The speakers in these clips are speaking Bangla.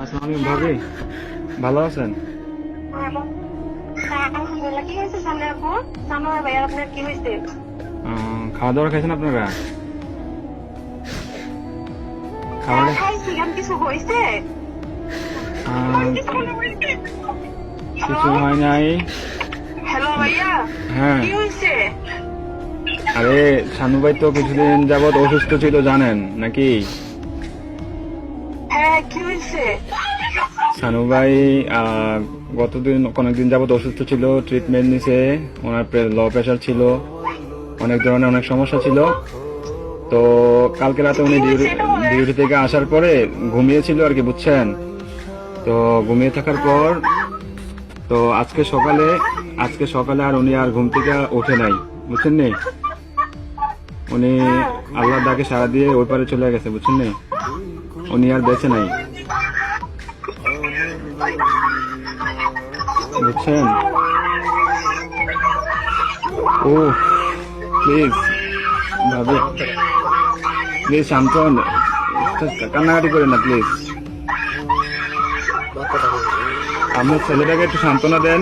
আসসালামু আলাইকুম ভাবি, ভালো আছেন? আলহামদুলিল্লাহ। কি হয়েছে সামনে আপু? সামনে ভাইয়া আপনার কি হয়েছে? খাওয়া দাওয়া খাইছেন আপনারা? খাওয়া দাওয়া খাইছি, আমি কিছু হয়েছে? কিছু হয় নাই। হ্যালো ভাইয়া, হ্যাঁ, কি হয়েছে? আরে শানু ভাই তো কিছুদিন যাবত অসুস্থ ছিল জানেন নাকি? হ্যাঁ, কি হয়েছে? শানু ভাই অনেকদিন যাবত অসুস্থ ছিল, ট্রিটমেন্ট নিছে। ওনার লো প্রেশার ছিল, অনেক ধরনের অনেক সমস্যা ছিল। তো কালকে রাতে উনি ডিউটি থেকে আসার পরে ঘুমিয়েছিল আর কি, বুঝছেন? তো ঘুমিয়ে থাকার পর তো আজকে সকালে আর উনি আর ঘুম থেকে ওঠে নাই, বুঝছেন নি? উনি আল্লাহর ডাকে সাড়া দিয়ে ওই পারে চলে গেছে, বুঝছেন নি? উনি আর বেঁচে নাই, বুঝছেন? ও প্লিজ ভাবি, প্লিজ শান্ত হন, কান্নাকাটি করেন না প্লিজ। আপনার ছেলেটাকে একটু সান্ত্বনা দেন।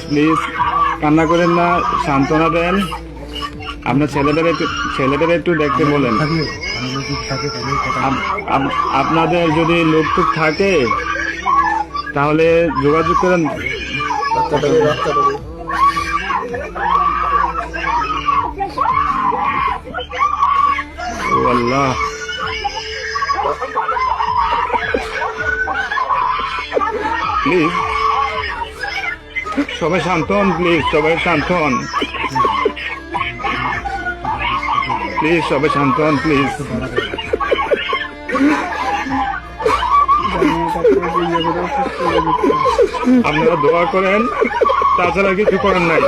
প্লিজ কান্না করেন না, সান্ত্বনা দেন। আপনার ছেলেদের একটু দেখতে বলেন। আপনাদের যদি লোক টুক থাকে তাহলে যোগাযোগ করেন। ও আল্লাহ, প্লিজ সবাই শান্ত হন, প্লিজ সবাই শান্ত হন, প্লিজ। আপনারা দোয়া করেন, তাছাড়া কিছু করেন নাই।